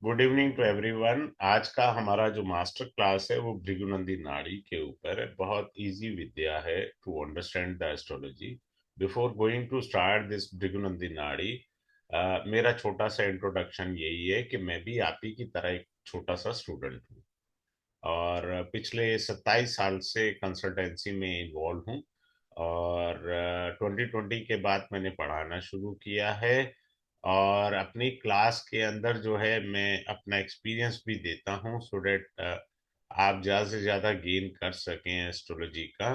Good evening to everyone. आज का हमारा जो मास्टर क्लास है वो भृगुनंदी नाड़ी के ऊपर है। बहुत इजी विद्या है to understand the astrology. Before going to start this Bhrigunandi Nadi, मेरा छोटा सा इंट्रोडक्शन यही है कि मैं भी आप ही की तरह एक छोटा सा स्टूडेंट हूँ और पिछले 27 साल से कंसल्टेंसी में इन्वॉल्व हूँ। और 2020 के बाद मैंने पढ़ाना शुरू किया है और अपनी क्लास के अंदर जो है मैं अपना एक्सपीरियंस भी देता हूँ सो डेट आप ज़्यादा से ज़्यादा गेन कर सकें एस्ट्रोलॉजी का,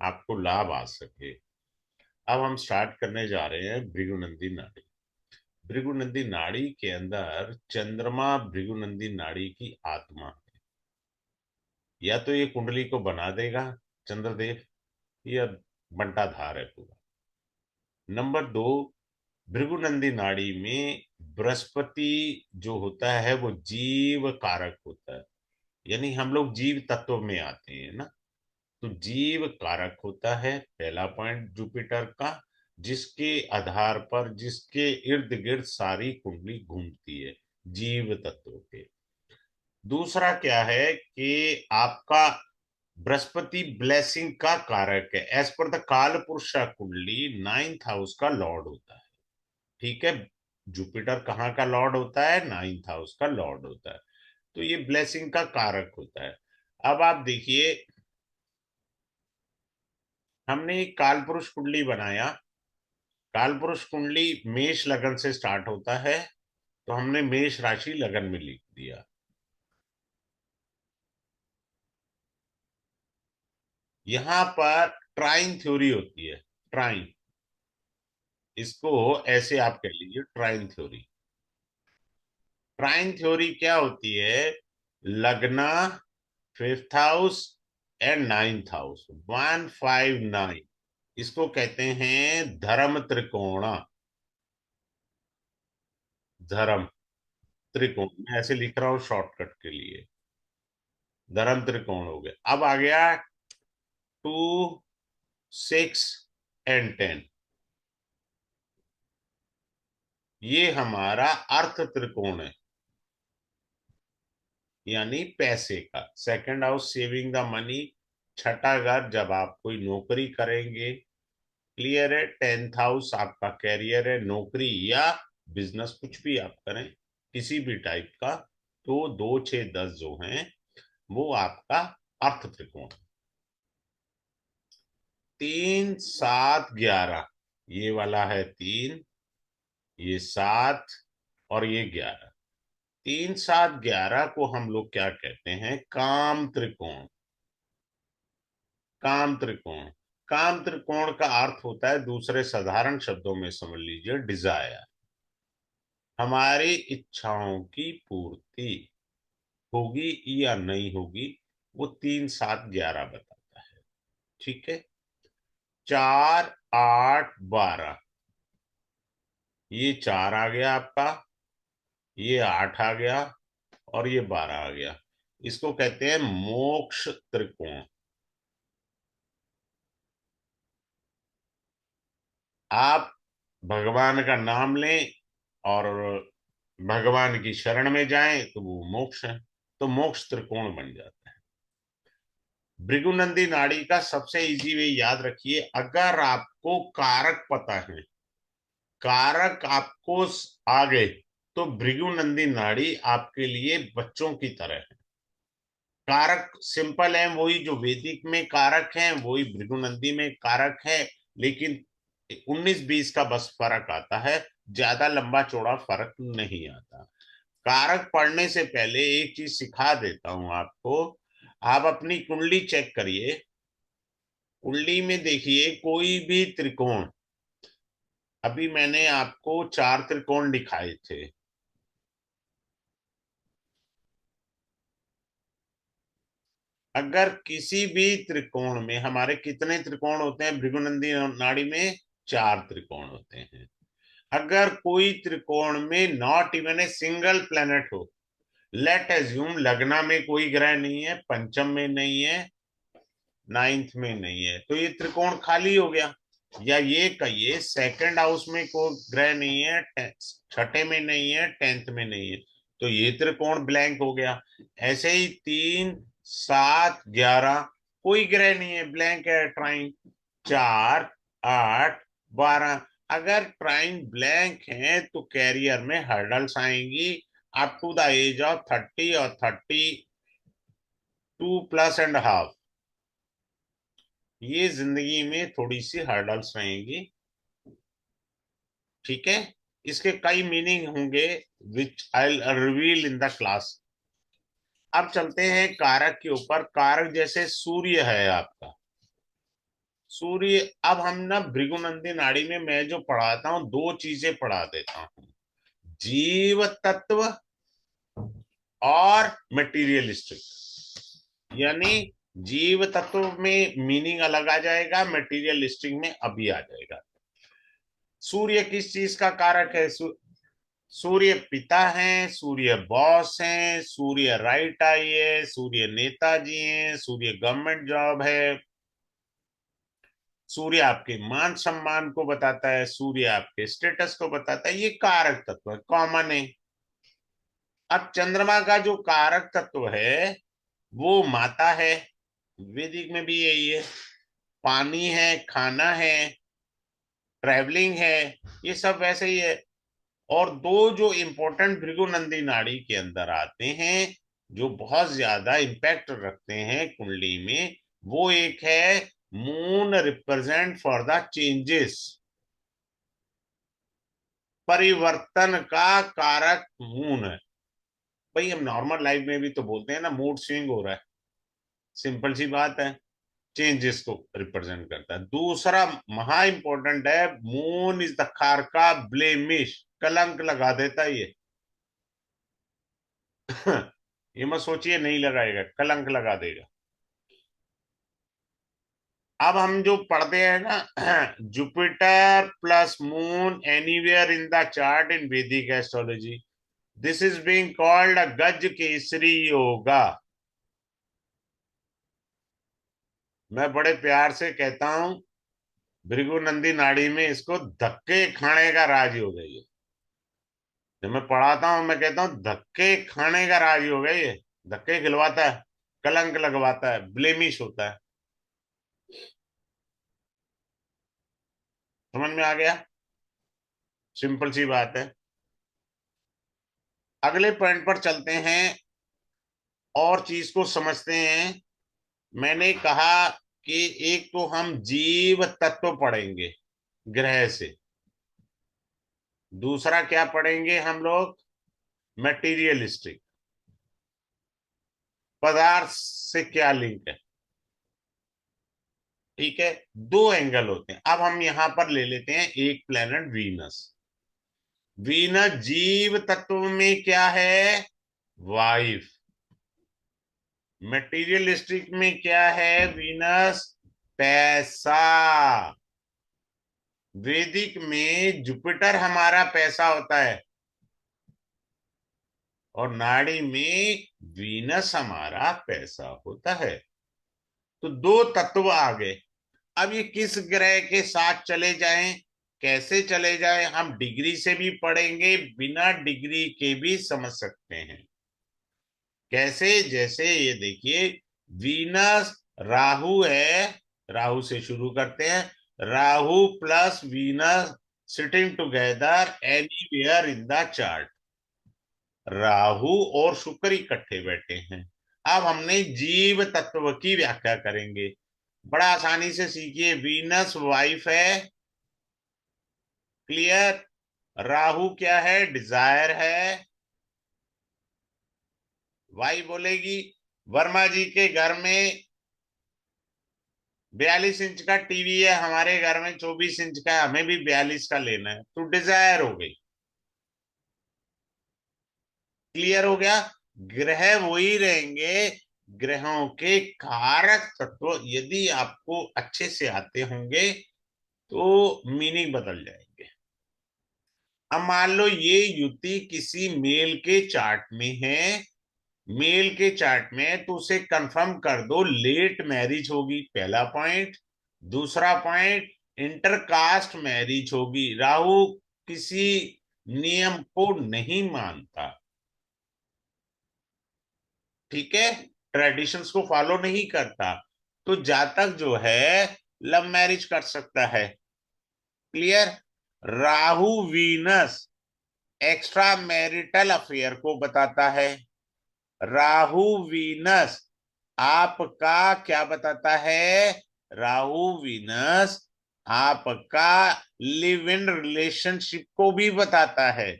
आपको लाभ आ सके। अब हम स्टार्ट करने जा रहे हैं भृगुनंदी नाड़ी। भृगुनंदी नाड़ी के अंदर चंद्रमा भृगुनंदी नाड़ी की आत्मा है। या तो ये कुंडली को बना देगा चंद्रदेव, या बंटाधार है पूरा। नंबर दो, भृगुनंदी नाड़ी में बृहस्पति जो होता है वो जीव कारक होता है। यानी हम लोग जीव तत्व में आते हैं ना, तो जीव कारक होता है पहला पॉइंट जुपिटर का, जिसके आधार पर जिसके इर्द गिर्द सारी कुंडली घूमती है, जीव तत्व के। दूसरा क्या है कि आपका बृहस्पति ब्लेसिंग का कारक है। एज पर द काल पुरुषा कुंडली नाइन्थ हाउस का लॉर्ड होता है। ठीक है, जुपिटर कहाँ का लॉर्ड होता है? नाइन्थ हाउस का लॉर्ड होता है। तो ये ब्लेसिंग का कारक होता है। अब आप देखिए, हमने एक काल पुरुष कुंडली बनाया। काल पुरुष कुंडली मेष लगन से स्टार्ट होता है, तो हमने मेष राशि लगन में लिख दिया। यहां पर ट्राइन थ्योरी होती है। ट्राइन, इसको ऐसे आप कह लीजिए, ट्राइन थ्योरी। ट्राइन थ्योरी क्या होती है? लगना, fifth house and ninth house, 159, इसको कहते हैं धर्म त्रिकोण। धर्म त्रिकोण मैं ऐसे लिख रहा हूं शॉर्टकट के लिए। धर्म त्रिकोण हो गया। अब आ गया 2, 6 एंड 10, ये हमारा अर्थ त्रिकोण है, यानी पैसे का। Second house saving the money. छठा घर जब आप कोई नौकरी करेंगे, क्लियर है। 10th हाउस आपका कैरियर है, नौकरी या बिजनेस, कुछ भी आप करें किसी भी टाइप का। तो 2, 6, 10 जो हैं वो आपका अर्थ त्रिकोण। 3, 7, 11, ये वाला है 3, ये 7 और ये 11। 3, 7, 11 को हम लोग क्या कहते हैं? काम त्रिकोण। काम त्रिकोण। काम त्रिकोण का अर्थ होता है, दूसरे साधारण शब्दों में समझ लीजिए, डिजायर। हमारी इच्छाओं की पूर्ति होगी या नहीं होगी, वो 3, 7, 11 बताता है। ठीक है। 4, 8, 12, ये 4 आ गया आपका, ये 8 आ गया और ये 12 आ गया। इसको कहते हैं मोक्ष त्रिकोण। आप भगवान का नाम लें और भगवान की शरण में जाएं तो वो मोक्ष है, तो मोक्ष त्रिकोण बन जाता है। भृगुनंदी नाड़ी का सबसे इजी वे याद रखिए, अगर आपको कारक पता है, कारक आपको आ गए, तो भृगुनंदी नाड़ी आपके लिए बच्चों की तरह है। कारक सिंपल है, वही जो वैदिक में कारक है वही भृगुनंदी में कारक है। लेकिन 19-20 का बस फर्क आता है, ज्यादा लंबा चौड़ा फर्क नहीं आता। कारक पढ़ने से पहले एक चीज सिखा देता हूं आपको। आप अपनी कुंडली चेक करिए। कुंडली में देखिए कोई भी त्रिकोण, अभी मैंने आपको 4 त्रिकोण दिखाए थे। अगर किसी भी त्रिकोण में, हमारे कितने त्रिकोण होते हैं भृगुनंदी नाड़ी में? 4 त्रिकोण होते हैं। अगर कोई त्रिकोण में not even a single planet हो, लेट एज्यूम लग्ना में कोई ग्रह नहीं है, पंचम में नहीं है, नाइन्थ में नहीं है, तो ये त्रिकोण खाली हो गया। या ये कहिए सेकंड हाउस में कोई ग्रह नहीं है, छठे में नहीं है, 10th में नहीं है, तो ये त्रिकोण ब्लैंक हो गया। ऐसे ही 3, 7, 11 कोई ग्रह नहीं है, ब्लैंक है ट्राइन। 4, 8, 12 अगर ट्राइन ब्लैंक है तो कैरियर में हर्डल्स आएंगी up to the age of 30 और 32 प्लस एंड हाफ। ये जिंदगी में थोड़ी सी हर्डल्स रहेंगी, ठीक है। इसके कई मीनिंग होंगे which I reveal in the class. अब चलते हैं कारक के ऊपर। कारक जैसे सूर्य है आपका, सूर्य। अब हम ना भृगुनंदी नाड़ी में मैं जो पढ़ाता हूं दो चीजें पढ़ा देता हूं, जीव तत्व और मटेरियलिस्टिक। यानी जीव तत्व में मीनिंग अलग आ जाएगा, मटेरियलिस्टिक में अभी आ जाएगा। सूर्य किस चीज का कारक है? सूर्य पिता हैं, सूर्य बॉस हैं, सूर्य राइट आई है, सूर्य नेताजी हैं, सूर्य गवर्नमेंट जॉब है, सूर्य आपके मान सम्मान को बताता है, सूर्य आपके स्टेटस को बताता है। ये कारक तत्व है, कॉमन है। अब चंद्रमा का जो कारक तत्व है वो माता है, वैदिक में भी यही है। पानी है, खाना है, ट्रैवलिंग है, ये सब वैसे ही है। और दो जो इंपॉर्टेंट भृगुनंदी नाड़ी के अंदर आते हैं, जो बहुत ज्यादा इंपैक्ट रखते हैं कुंडली में, वो एक है moon represent for the changes, परिवर्तन का कारक मून है। भाई हम नॉर्मल लाइफ में भी तो बोलते हैं ना मूड स्विंग हो रहा है, सिंपल सी बात है, चेंजेस को रिप्रेजेंट करता है। दूसरा महा इंपॉर्टेंट है, मून इज द कारका ब्लेमिश, कलंक लगा देता है ये। ये मत सोचिए नहीं लगाएगा, कलंक लगा देगा। अब हम जो पढ़ते हैं ना, Jupiter plus Moon anywhere in the chart in Vedic astrology, this is being called a Gaj Kesari yoga. मैं बड़े प्यार से कहता हूं, भृगु नाड़ी में इसको धक्के खाने का राज योग है ये। जब मैं पढ़ाता हूं मैं कहता हूं धक्के खाने का राज योग है ये। धक्के खिलवाता है, कलंक लगवाता है, ब्लेमिश होता है। समझ में आ गया? सिंपल सी बात है। अगले पॉइंट पर चलते हैं और चीज को समझते हैं। मैंने कहा कि एक तो हम जीव तत्व पढ़ेंगे ग्रह से, दूसरा क्या पढ़ेंगे हम लोग? मटेरियलिस्टिक, पदार्थ से क्या लिंक है। ठीक है, दो एंगल होते हैं। अब हम यहां पर ले लेते हैं एक प्लेनेट वीनस। वीनस जीव तत्व में क्या है? वाइफ। मटेरियलिस्टिक में क्या है वीनस? पैसा। वैदिक में जुपिटर हमारा पैसा होता है और नाड़ी में वीनस हमारा पैसा होता है। तो दो तत्व आ गए। अब ये किस ग्रह के साथ चले जाएं, कैसे चले जाएं, हम डिग्री से भी पढ़ेंगे, बिना डिग्री के भी समझ सकते हैं। कैसे? जैसे ये देखिए, वीनस राहु है, राहु से शुरू करते हैं। Rahu plus Venus sitting together anywhere in the chart. Rahu और शुक्र इकट्ठे बैठे हैं। अब हमने जीव तत्व की व्याख्या करेंगे, बड़ा आसानी से सीखिए। वीनस वाइफ है, क्लियर। राहु क्या है? डिजायर है। वाई बोलेगी वर्मा जी के घर में 42 इंच का टीवी है, हमारे घर में 24 इंच का है, हमें भी 42 का लेना है, तो डिजायर हो गई। क्लियर हो गया? ग्रह वही रहेंगे, ग्रहों के कारक तत्व यदि आपको अच्छे से आते होंगे तो मीनिंग बदल जाएंगे। अब मान लो ये युति किसी मेल के चार्ट में है, मेल के चार्ट में, तो उसे कंफर्म कर दो लेट मैरिज होगी, पहला पॉइंट। दूसरा पॉइंट, इंटरकास्ट मैरिज होगी। राहु किसी नियम को नहीं मानता, ठीक है, ट्रेडिशंस को फॉलो नहीं करता, तो जातक जो है लव मैरिज कर सकता है। Clear. Rahu Venus extra marital affair को बताता है। राहु वीनस आपका क्या बताता है? राहु वीनस आपका लिव इन रिलेशनशिप को भी बताता है।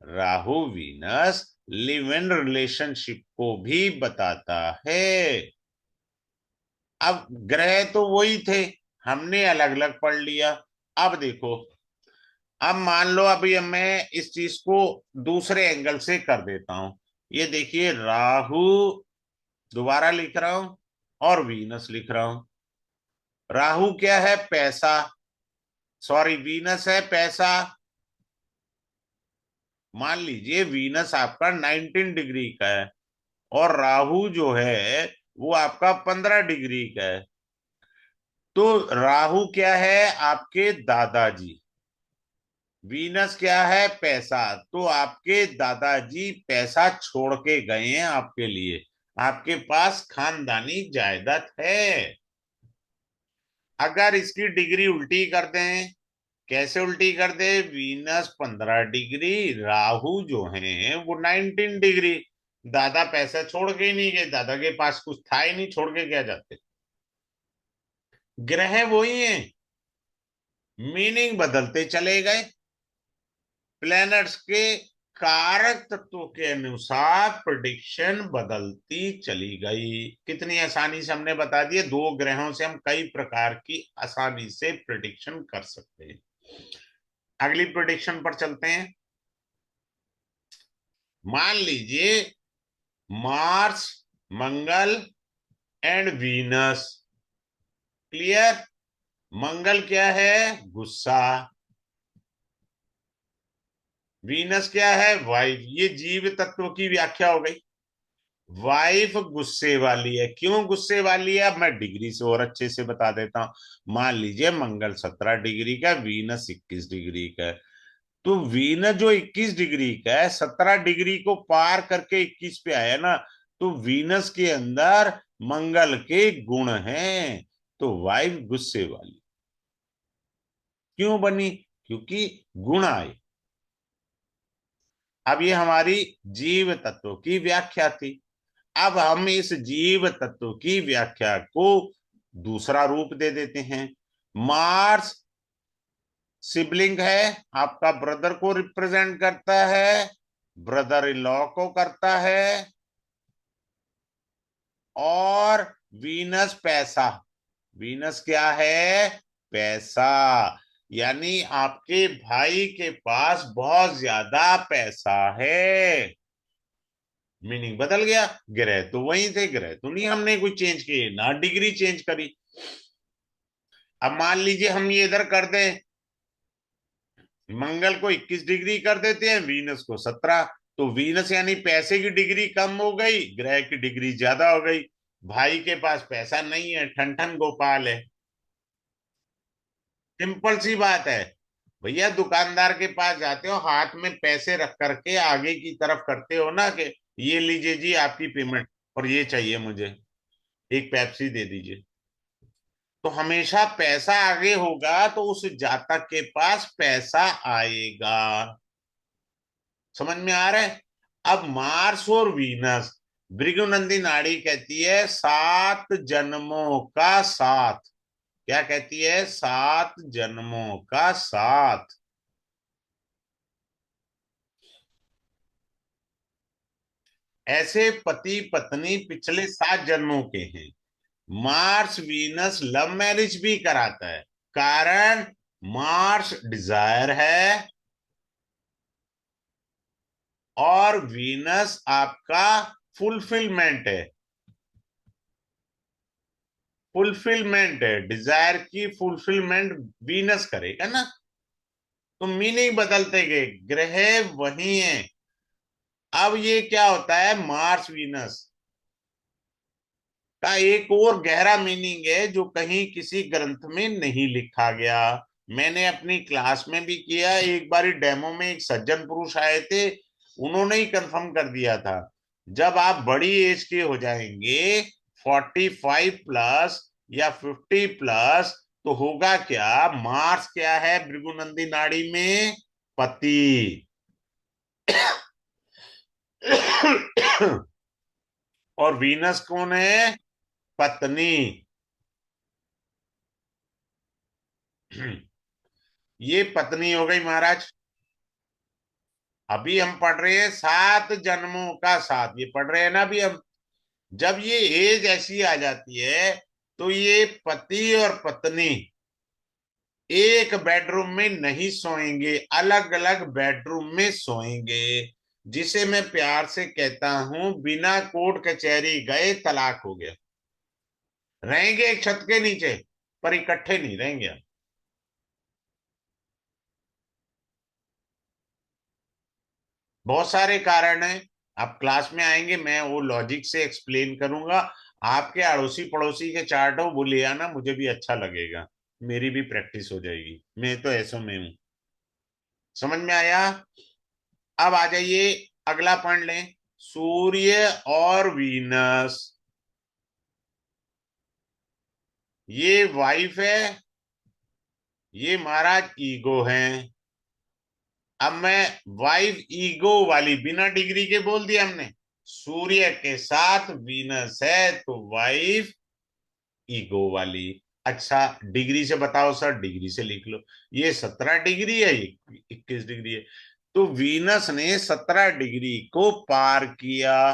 Rahu Venus live in relationship को भी बताता है। अब ग्रह तो वही थे, हमने अलग अलग पढ़ लिया। अब देखो, अब मान लो अभी मैं इस चीज को दूसरे एंगल से कर देता हूं। ये देखिए, राहु दोबारा लिख रहा हूं और वीनस लिख रहा हूं। राहु क्या है? पैसा। सॉरी, वीनस है पैसा। मान लीजिए वीनस आपका 19 डिग्री का है और राहु जो है वो आपका 15 डिग्री का है। तो राहु क्या है? आपके दादाजी। वीनस क्या है? पैसा। तो आपके दादाजी पैसा छोड़ के गए हैं आपके लिए, आपके पास खानदानी जायदाद है। अगर इसकी डिग्री उल्टी कर दें, कैसे उल्टी कर दे? वीनस 15 डिग्री, राहु जो है वो 19 डिग्री। दादा पैसा छोड़ के ही नहीं गए, दादा के पास कुछ था ही नहीं, छोड़ के क्या जाते। ग्रह वही है, मीनिंग बदलते चले गए। प्लैनेट्स के कारक तत्वों के अनुसार प्रेडिक्शन बदलती चली गई। कितनी आसानी से हमने बता दिया, दो ग्रहों से हम कई प्रकार की आसानी से प्रेडिक्शन कर सकते हैं। अगली प्रेडिक्शन पर चलते हैं। मान लीजिए Mars, Mangal and Venus. Clear. Mangal क्या है? गुस्सा। वीनस क्या है? वाइफ। ये जीव तत्व की व्याख्या हो गई। वाइफ गुस्से वाली है। क्यों गुस्से वाली है? अब मैं डिग्री से और अच्छे से बता देता हूं। मान लीजिए मंगल 17 डिग्री का, वीनस 21 डिग्री का है। तो वीनस जो 21 डिग्री का है, 17 डिग्री को पार करके 21 पे आया ना, तो वीनस के अंदर मंगल के गुण हैं। तो वाइफ गुस्से वाली क्यों बनी? क्योंकि गुण आए। अब ये हमारी जीव तत्व की व्याख्या थी। अब हम इस जीव तत्व की व्याख्या को दूसरा रूप दे देते हैं। मार्स सिबलिंग है, आपका ब्रदर को रिप्रेजेंट करता है, ब्रदर इन लॉ को करता है। और वीनस पैसा। वीनस क्या है? पैसा। यानी आपके भाई के पास बहुत ज्यादा पैसा है। मीनिंग बदल गया। ग्रह तो वही थे, ग्रह तो नहीं हमने कोई चेंज किए, ना डिग्री चेंज करी। अब मान लीजिए हम ये इधर कर दें, मंगल को 21 डिग्री कर देते हैं, वीनस को 17। तो वीनस यानी पैसे की डिग्री कम हो गई, ग्रह की डिग्री ज्यादा हो गई। भाई के पास पैसा नहीं है, ठन ठन गोपाल है। सिंपल सी बात है। भैया दुकानदार के पास जाते हो, हाथ में पैसे रख करके आगे की तरफ करते हो ना कि ये लीजिए जी आपकी पेमेंट, और ये चाहिए मुझे, एक पेप्सी दे दीजिए। तो हमेशा पैसा आगे होगा, तो उस जातक के पास पैसा आएगा। समझ में आ रहा है? अब मार्स और वीनस, भृगुनंदी नाड़ी कहती है 7 जन्मों का साथ। क्या कहती है? 7 जन्मों का साथ। ऐसे पति पत्नी पिछले 7 जन्मों के हैं। मार्स वीनस लव मैरिज भी कराता है। कारण, मार्स डिजायर है और वीनस आपका फुलफिलमेंट है। फुलफिलमेंट है, डिजायर की फुलफिलमेंट वीनस करेगा ना। तो मीनिंग बदलते गए, ग्रह वही है। अब ये क्या होता है? मार्स वीनस का एक और गहरा मीनिंग है जो कहीं किसी ग्रंथ में नहीं लिखा गया। मैंने अपनी क्लास में भी किया, एक बारी डेमो में एक सज्जन पुरुष आए थे, उन्होंने ही कंफर्म कर दिया था। जब आप बड़ी एज के हो जाएंगे, 45 प्लस या 50 प्लस, तो होगा क्या? मार्स क्या है भृगुनंदी नाड़ी में? पति। और वीनस कौन है? पत्नी। ये पत्नी हो गई महाराज। अभी हम पढ़ रहे हैं 7 जन्मों का साथ, ये पढ़ रहे हैं ना अभी हम। जब ये एज ऐसी आ जाती है, तो ये पति और पत्नी एक बेडरूम में नहीं सोएंगे, अलग अलग बेडरूम में सोएंगे। जिसे मैं प्यार से कहता हूं, बिना कोर्ट कचहरी गए तलाक हो गया। रहेंगे एक छत के नीचे, पर इकट्ठे नहीं रहेंगे। बहुत सारे कारण हैं। आप क्लास में आएंगे, मैं वो लॉजिक से एक्सप्लेन करूंगा। आपके अड़ोसी पड़ोसी के चार्ट हो वो ले आना, मुझे भी अच्छा लगेगा। मेरी भी प्रैक्टिस हो जाएगी, मैं तो ऐसो में हूं। समझ में आया? अब आ जाइए, अगला पॉइंट लें। सूर्य और वीनस, ये वाइफ है, ये महाराज ईगो है। अब मैं वाइफ ईगो वाली बिना डिग्री के बोल दिया हमने। सूर्य के साथ वीनस है तो वाइफ ईगो वाली। अच्छा, डिग्री से बताओ सर, डिग्री से लिख लो। ये 17 डिग्री है, ये 21 डिग्री है। तो वीनस ने 17 डिग्री को पार किया,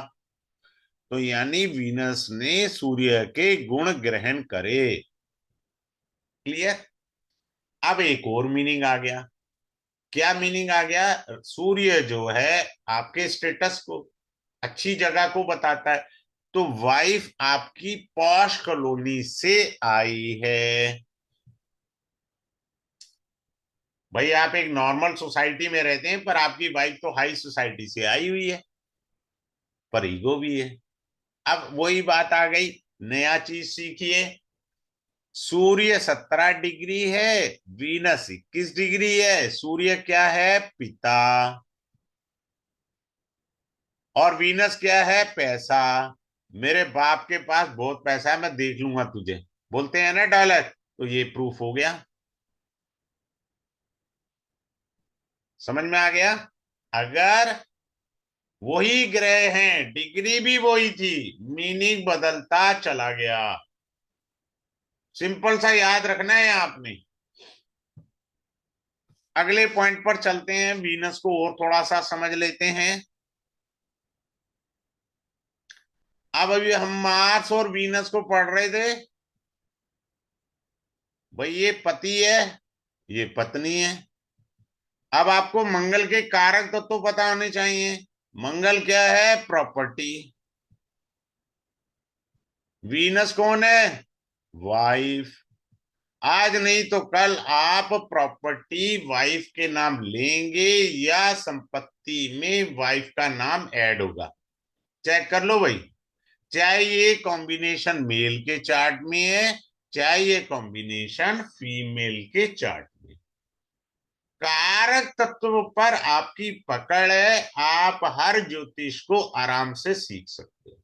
तो यानी वीनस ने सूर्य के गुण ग्रहण करे। क्लियर? अब एक और मीनिंग आ गया। क्या मीनिंग आ गया? सूर्य जो है आपके स्टेटस को, अच्छी जगह को बताता है। तो वाइफ आपकी पॉश कॉलोनी से आई है। भाई आप एक नॉर्मल सोसाइटी में रहते हैं, पर आपकी वाइफ तो हाई सोसाइटी से आई हुई है, पर ईगो भी है। अब वही बात आ गई, नया चीज सीखिए। सूर्य 17 डिग्री है, वीनस 21 डिग्री है। सूर्य क्या है? पिता। और वीनस क्या है? पैसा। मेरे बाप के पास बहुत पैसा है, मैं देख लूंगा तुझे, बोलते हैं ना डॉलर। तो ये प्रूफ हो गया। समझ में आ गया? अगर वही ग्रह हैं, डिग्री भी वही थी, मीनिंग बदलता चला गया। सिंपल सा याद रखना है आपने। अगले पॉइंट पर चलते हैं, वीनस को और थोड़ा सा समझ लेते हैं। अब अभी हम मार्स और वीनस को पढ़ रहे थे। भाई ये पति है, ये पत्नी है। अब आपको मंगल के कारक तत्व तो पता होने चाहिए। मंगल क्या है? प्रॉपर्टी। वीनस कौन है? वाइफ। आज नहीं तो कल आप प्रॉपर्टी वाइफ के नाम लेंगे, या संपत्ति में वाइफ का नाम ऐड होगा। चेक कर लो भाई। चाहे ये कॉम्बिनेशन मेल के चार्ट में है, चाहे ये कॉम्बिनेशन फीमेल के चार्ट में। कारक तत्व पर आपकी पकड़ है, आप हर ज्योतिष को आराम से सीख सकते हो।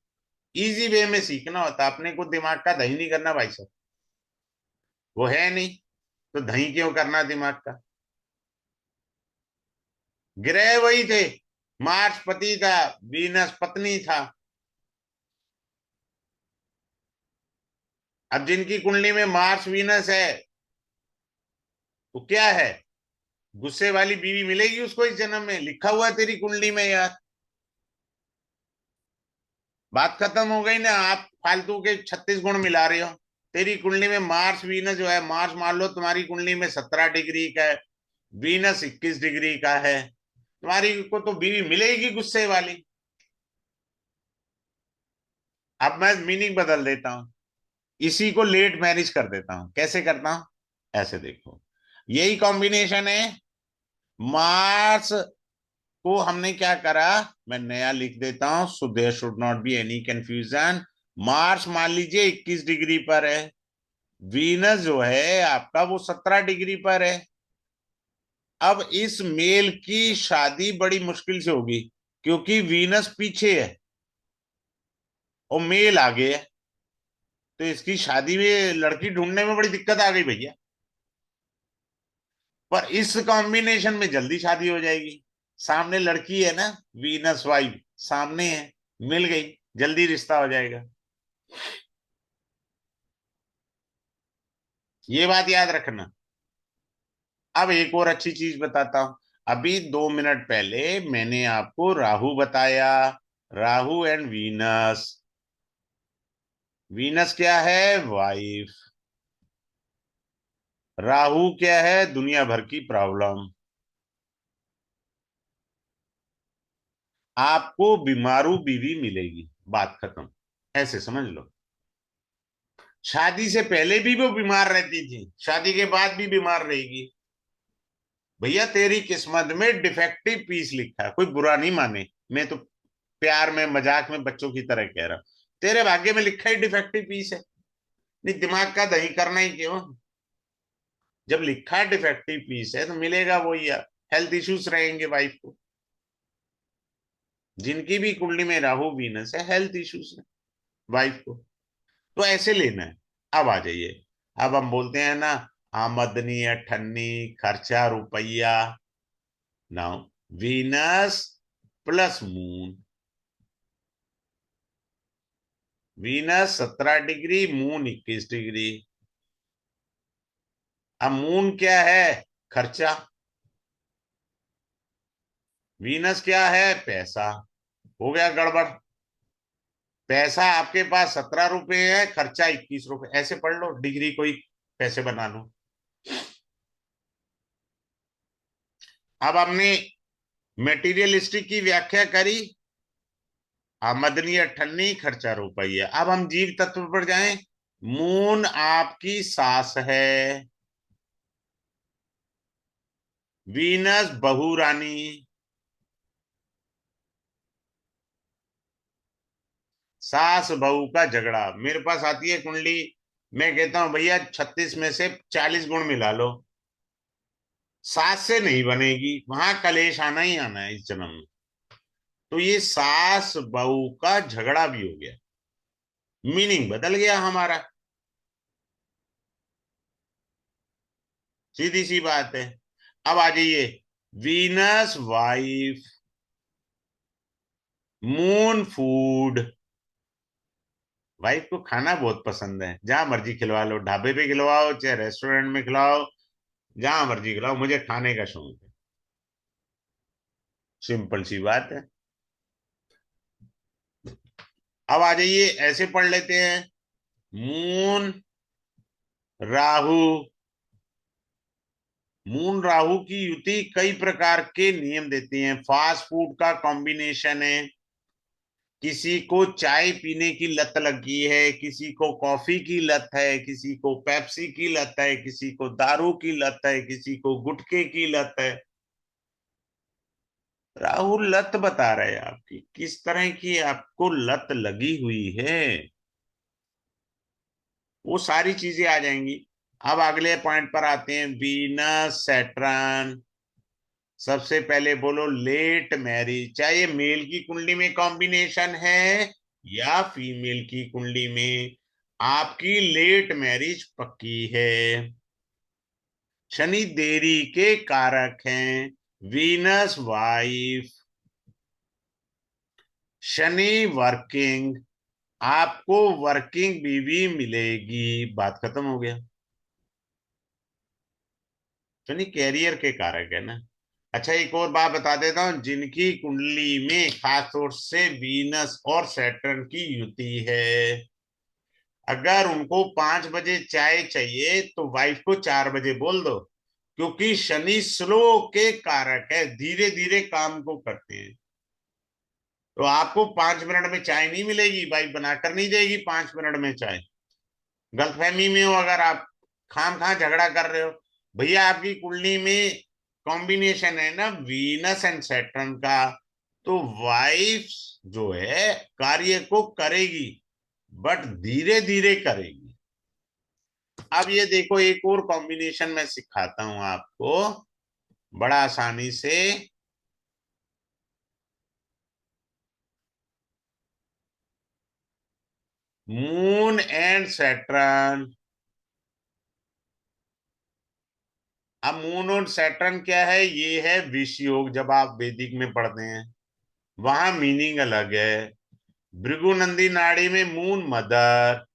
इजी वे में सीखना होता है, अपने को दिमाग का दही नहीं करना भाई साहब। वो है नहीं, तो दही क्यों करना दिमाग का? ग्रह वही थे। मार्स पति था, वीनस पत्नी था। अब जिनकी कुंडली में मार्स वीनस है, तो क्या है? गुस्से वाली बीवी मिलेगी उसको इस जन्म में, लिखा हुआ है तेरी कुंडली में यार। बात खत्म हो गई ना, आप फालतू के 36 गुण मिला रहे हो। तेरी कुंडली में मार्स वीनस जो है, मार्स मान लो तुम्हारी कुंडली में 17 डिग्री का है, वीनस 21 डिग्री का है, तुम्हारी को तो बीवी मिलेगी गुस्से वाली। अब मैं मीनिंग बदल देता हूं, इसी को लेट मैरिज कर देता हूं। कैसे करता हूं? ऐसे देखो, यही कॉम्बिनेशन है। मार्स को हमने क्या करा, मैं नया लिख देता हूं so there should not be any confusion. Marks मान लीजिए 21 डिग्री पर है, वीनस जो है आपका वो 17 डिग्री पर है। अब इस मेल की शादी बड़ी मुश्किल से होगी, क्योंकि वीनस पीछे है। और मेल आ गया, तो इसकी शादी में लड़की ढूंढने में बड़ी दिक्कत आ गई भैया। पर इस कॉम्बिनेशन में जल्दी शादी हो जाएगी। सामने लड़की है ना, वीनस वाइफ सामने है, मिल गई, जल्दी रिश्ता हो जाएगा। ये बात याद रखना। अब एक और अच्छी चीज बताता हूं। अभी 2 मिनट पहले मैंने आपको राहु बताया, राहु एंड वीनस। वीनस क्या है? वाइफ। राहु क्या है? दुनिया भर की प्रॉब्लम। आपको बीमारू बीवी मिलेगी, बात खत्म। ऐसे समझ लो। शादी से पहले भी वो बीमार रहती थी, शादी के बाद भी बीमार रहेगी। भैया तेरी किस्मत में डिफेक्टिव पीस लिखा है, कोई बुरा नहीं माने, मैं तो प्यार में मजाक में बच्चों की तरह कह रहा हूं। तेरे भाग्य में लिखा ही डिफेक्टिव पीस है। नहीं, दिमाग का दही करना ही क्यों? जब लिखा है डिफेक्टिव पीस है तो मिलेगा वही यार। हेल्थ इश्यूज रहेंगे वाइफ को। जिनकी भी कुंडली में राहु वीनस है, हेल्थ इश्यूज है वाइफ को। तो ऐसे लेना है। अब आ जाइए। अब हम बोलते हैं ना, आमदनी अठन्नी, खर्चा रुपया। Now, Venus plus moon. Venus 17 degree, moon 21 degree. अब मून क्या है? खर्चा। वीनस क्या है? पैसा। हो गया गड़बड़। पैसा आपके पास 17 रुपए है, खर्चा 21 रुपए, ऐसे पढ़ लो, डिग्री कोई पैसे बना लो। अब हमने मेटीरियलिस्टिक की व्याख्या करी, आमदनी अठन्नी, खर्चा रुपया। अब हम जीव तत्व पर जाएं। मून आपकी सास है, वीनस बहू रानी। सास बहू का झगड़ा, मेरे पास आती है कुंडली, मैं कहता हूं भैया 36 में से 40 गुण मिला लो, सास से नहीं बनेगी, वहां कलेश आना ही आना है इस जन्म में। तो ये सास बहू का झगड़ा भी हो गया, मीनिंग बदल गया हमारा। सीधी सी बात है। अब आ जाइए, Venus wife, moon food. Wife को खाना बहुत पसंद है, जहां मर्जी खिलवा लो, ढाबे पे खिलवाओ चाहे रेस्टोरेंट में खिलाओ, जहां मर्जी खिलाओ, मुझे खाने का शौक है। सिंपल सी बात है। अब आ जाइए, ऐसे पढ़ लेते हैं। मून राहु। मून राहु की युति कई प्रकार के नियम देती हैं। फास्ट फूड का कॉम्बिनेशन है, किसी को चाय पीने की लत लगी है, किसी को कॉफी की लत है, किसी को पेप्सी की लत है, किसी को दारू की लत है, किसी को गुटखे की लत है। राहुल लत बता रहे हैं आपकी, किस तरह की आपको लत लगी हुई है, वो सारी चीजें आ जाएंगी। अब अगले पॉइंट पर आते हैं, वीनस सैटर्न। सबसे पहले बोलो लेट मैरिज, चाहे मेल की कुंडली में कॉम्बिनेशन है या फीमेल की कुंडली में, आपकी लेट मैरिज पक्की है। शनि देरी के कारक हैं। वीनस वाइफ, शनि वर्किंग, आपको वर्किंग बीवी मिलेगी, बात खत्म हो गया। शनि कैरियर के कारक है ना। अच्छा, एक और बात बता देता हूं, जिनकी कुंडली में खास तौर से वीनस और सैटर्न की युति है, अगर उनको 5 बजे चाय चाहिए तो वाइफ को 4 बजे बोल दो, क्योंकि शनि स्लो के कारक है, धीरे धीरे काम को करते हैं। तो आपको 5 मिनट में चाय नहीं मिलेगी, वाइफ बनाकर नहीं देगी 5 मिनट में चाय। गलतफहमी में हो अगर आप, खाम खा झगड़ा कर रहे हो। भैया आपकी कुंडली में कॉम्बिनेशन है ना वीनस एंड सैटर्न का, तो वाइफ जो है कार्य को करेगी, बट धीरे धीरे करेगी। अब ये देखो, एक और कॉम्बिनेशन मैं सिखाता हूं आपको बड़ा आसानी से। Moon and Saturn. अब मून और सैटर्न क्या है? ये है विष योग, जब आप वैदिक में पढ़ते हैं वहां मीनिंग अलग है। भृगुनंदी नाड़ी में मून मदर,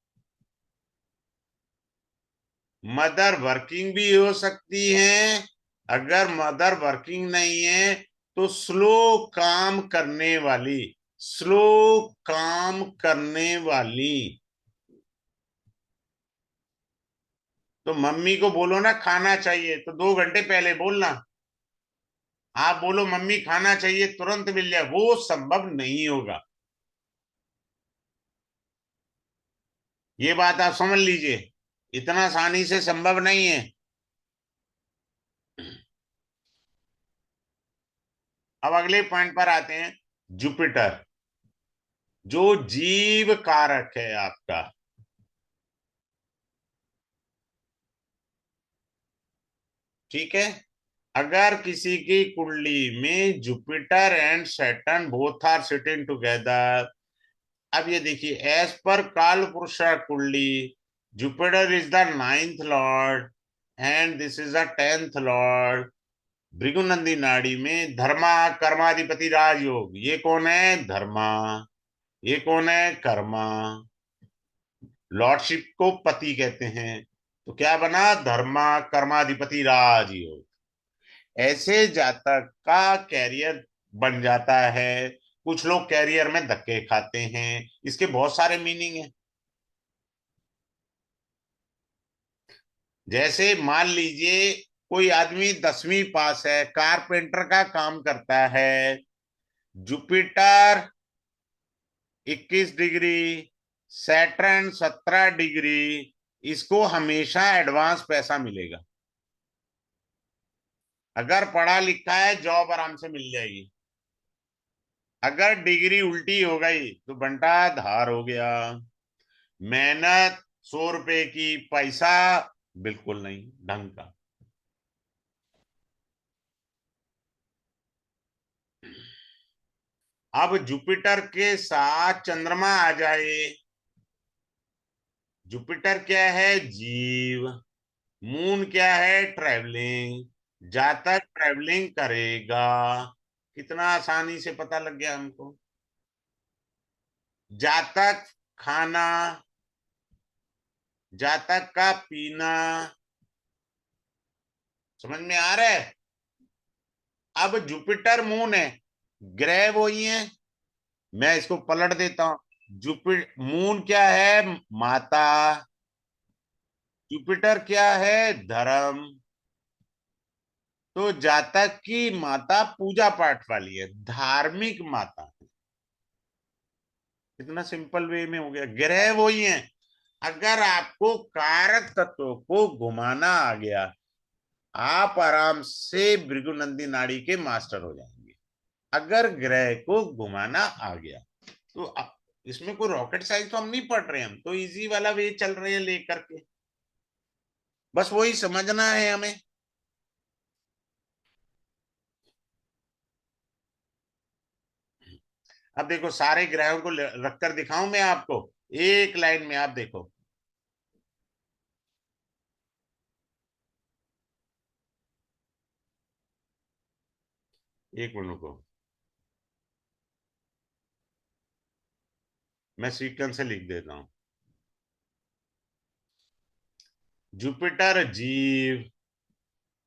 मदर वर्किंग भी हो सकती है। अगर मदर वर्किंग नहीं है तो स्लो काम करने वाली, स्लो काम करने वाली। तो मम्मी को बोलो ना खाना चाहिए, तो 2 घंटे पहले बोलना। आप बोलो मम्मी खाना चाहिए, तुरंत मिल जाए, वो संभव नहीं होगा। ये बात आप समझ लीजिए, इतना आसानी से संभव नहीं है। अब अगले पॉइंट पर आते हैं। जुपिटर, जो जीव कारक है आपका, ठीक है। अगर किसी की कुंडली में Jupiter and Saturn both are sitting together, अब ये देखिए, एज पर काल पुरुष कुंडली, Jupiter is the ninth lord and this is the 10th lord. Bhrigunandi Nadi में धर्मा कर्माधिपति राजयोग, ये कौन है? धर्मा। ये कौन है? कर्मा। लॉर्डशिप को पति कहते हैं, तो क्या बना? धर्मा कर्माधिपति राजयोग। ऐसे जातक का कैरियर बन जाता है। कुछ लोग कैरियर में धक्के खाते हैं, इसके बहुत सारे मीनिंग हैं। जैसे मान लीजिए कोई आदमी 10वीं पास है, कारपेंटर का काम करता है, जुपिटर 21 डिग्री, सैटर्न 17 डिग्री, इसको हमेशा एडवांस पैसा मिलेगा। अगर पढ़ा लिखा है जॉब आराम से मिल जाएगी। अगर डिग्री उल्टी हो गई तो बंटा धार हो गया। मेहनत 100 रुपए की, पैसा बिल्कुल नहीं ढंग का। अब जुपिटर के साथ चंद्रमा आ जाए। जुपिटर क्या है? जीव। मून क्या है? ट्रैवलिंग। जातक ट्रैवलिंग करेगा। कितना आसानी से पता लग गया हमको। जातक खाना, जातक का पीना, समझ में आ रहा है? अब जुपिटर मून है, ग्रह वही है। मैं इसको पलट देता हूं। जुपिटर मून क्या है? माता। जुपिटर क्या है? धर्म। तो जातक की माता पूजा पाठ वाली है, धार्मिक माता। इतना सिंपल वे में हो गया। ग्रह वही है। अगर आपको कारक तत्वों को घुमाना आ गया, आप आराम से भृगुनंदी नाड़ी के मास्टर हो जाएंगे। अगर ग्रह को घुमाना आ गया तो इसमें कोई रॉकेट साइंस तो हम नहीं पढ़ रहे, हम तो इजी वाला वे चल रहे हैं लेकर के। बस वही समझना है हमें। अब देखो, सारे ग्रहों को रखकर दिखाऊं मैं आपको एक लाइन में, आप देखो। एक मिनट को, मैं सीक्वेंस से लिख देता हूं। जुपिटर जीव,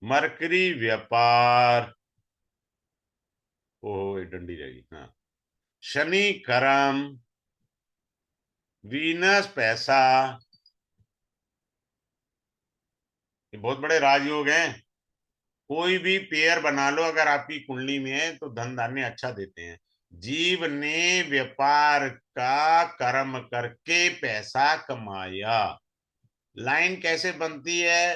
मरकरी व्यापार, ओहो ये डंडी रहेगी, हाँ। शनि कर्म, वीनस पैसा। ये बहुत बड़े राजयोग हैं। कोई भी पेयर बना लो अगर आपकी कुंडली में है तो धन धान्य अच्छा देते हैं। जीव ने व्यापार का कर्म करके पैसा कमाया। लाइन कैसे बनती है,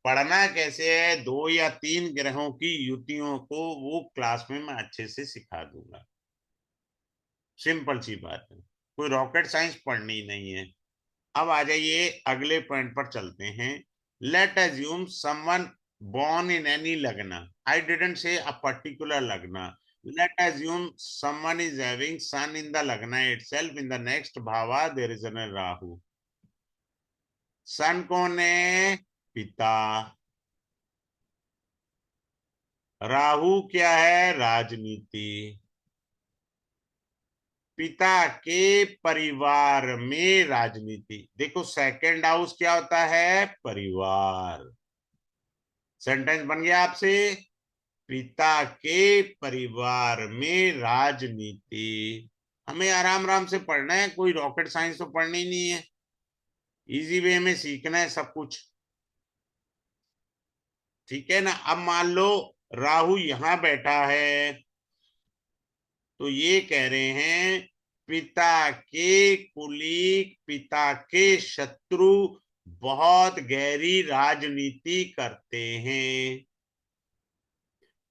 पढ़ना कैसे है, 2 या 3 ग्रहों की युतियों को वो क्लास में मैं अच्छे से सिखा दूंगा। सिंपल सी बात है, कोई रॉकेट साइंस पढ़नी नहीं है। अब आ जाइए अगले पॉइंट पर चलते हैं। Late assume someone born in any lagna, I didn't say a particular lagna, Let assume someone is having sun in the lagna itself. In the next bhava, there is a Rahu. सन कौन है? पिता। राहु क्या है? राजनीति। पिता के परिवार में राजनीति। देखो सेकंड हाउस क्या होता है? परिवार। सेंटेंस बन गया आपसे। पिता के परिवार में राजनीति। हमें आराम आराम से पढ़ना है, कोई रॉकेट साइंस तो पढ़नी नहीं है, इजी वे में सीखना है सब कुछ। ठीक है ना। अब मान लो राहु यहां बैठा है, तो ये कह रहे हैं पिता के कुलीग, पिता के शत्रु बहुत गहरी राजनीति करते हैं।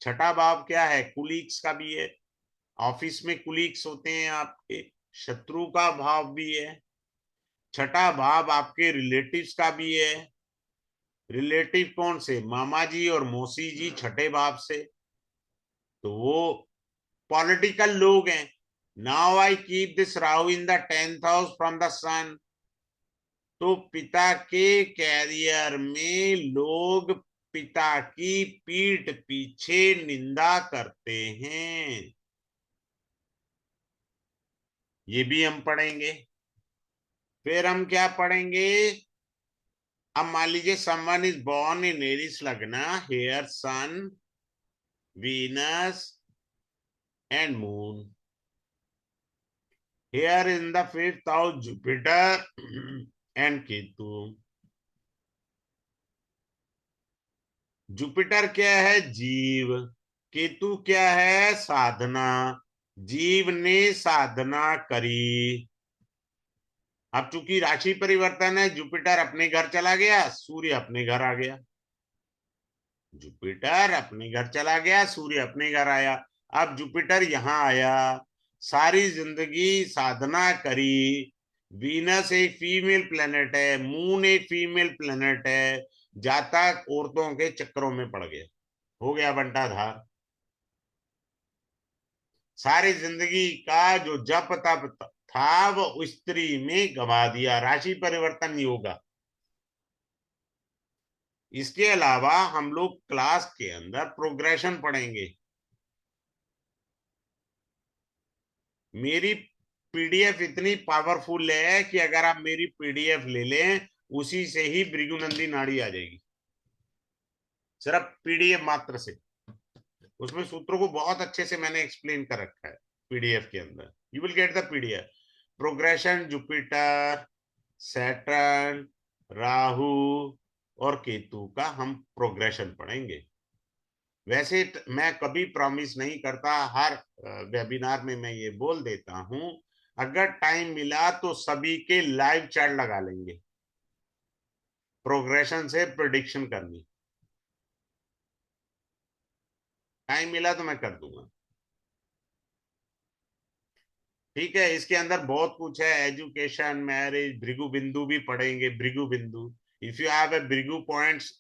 छठा भाव क्या है? कुलीग्स का भी है, ऑफिस में कुलीग्स होते हैं आपके, शत्रु का भाव भी है। छठा भाव आपके रिलेटिव्स का भी है। रिलेटिव कौन से? मामा जी और मौसी जी, छठे भाव से, तो वो पॉलिटिकल लोग हैं। Now I keep this Rahu in the 10th house from the Sun. तो पिता के कैरियर में लोग पिता की पीठ पीछे निंदा करते हैं, ये भी हम पढ़ेंगे। फिर हम क्या पढ़ेंगे? अब मान लीजिए someone is born in Aries लग्ना, here Sun, Venus and Moon. Here in the 5th house Jupiter and Ketu. Jupiter क्या है? जीव। केतु क्या है? साधना। जीव ने साधना करी। अब चूंकि राशि परिवर्तन है, जुपिटर अपने घर चला गया, सूर्य अपने घर आ गया। जुपिटर अपने घर चला गया, सूर्य अपने घर आया। अब जुपिटर यहां आया, सारी जिंदगी साधना करी। वीनस एक फीमेल प्लेनेट है, मून एक फीमेल प्लेनेट है, जातक औरतों के चक्करों में पड़ गया, हो गया बंटाधार। सारी जिंदगी का जो जप तप था वो स्त्री में गवा दिया। राशि परिवर्तन नहीं होगा। इसके अलावा हम लोग क्लास के अंदर प्रोग्रेशन पढ़ेंगे। मेरी पीडीएफ इतनी पावरफुल है कि अगर आप मेरी पीडीएफ ले लें, उसी से ही भृगुनंदी नाड़ी आ जाएगी, सिर्फ पीडीएफ मात्र से। उसमें सूत्रों को बहुत अच्छे से मैंने एक्सप्लेन कर रखा है पीडीएफ के अंदर। You will get the PDF. Progression Jupiter, Saturn, Rahu और केतु का हम प्रोग्रेशन पढ़ेंगे। वैसे मैं कभी प्रॉमिस नहीं करता, हर वेबिनार में मैं ये बोल देता हूं, अगर टाइम मिला तो सभी के लाइव चार्ट लगा लेंगे, प्रोग्रेशन से प्रिडिक्शन करनी। टाइम मिला तो मैं कर दूंगा। ठीक है। इसके अंदर बहुत कुछ है, एजुकेशन, मैरिज, भृगु बिंदु भी पढ़ेंगे। भृगु बिंदु, if you have a Bhrigu points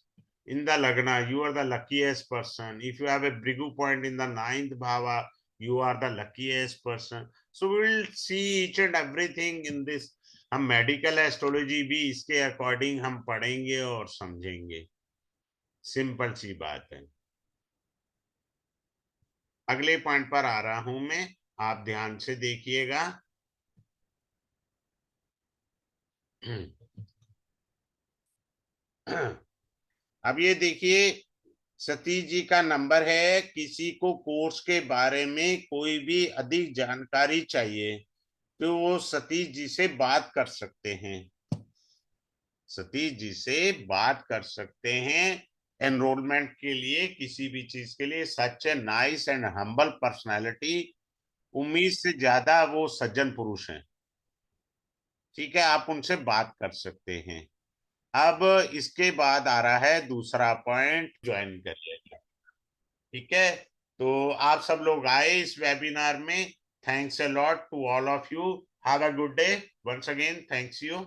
in the lagna, you are the luckiest person. If you have a brigu point in the 9th bhava, you are the luckiest person. So we will see each and everything in this. हम medical astrology भी इसके according हम पढ़ेंगे और समझेंगे। Simple सी बात है। अगले पॉइंट पर आ रहा हूं मैं, आप ध्यान से देखिएगा। अब ये देखिए, सतीश जी का नंबर है। किसी को कोर्स के बारे में कोई भी अधिक जानकारी चाहिए तो वो सतीश जी से बात कर सकते हैं। सतीश जी से बात कर सकते हैं एनरोलमेंट के लिए, किसी भी चीज के लिए। Such a nice and humble personality. उम्मीद से ज्यादा वो सज्जन पुरुष हैं। ठीक है, आप उनसे बात कर सकते हैं। अब इसके बाद आ रहा है दूसरा पॉइंट, ज्वाइन करिए। ठीक है, तो आप सब लोग आए इस वेबिनार में। Thanks a lot to all of you. Have a good day. Once again thanks you.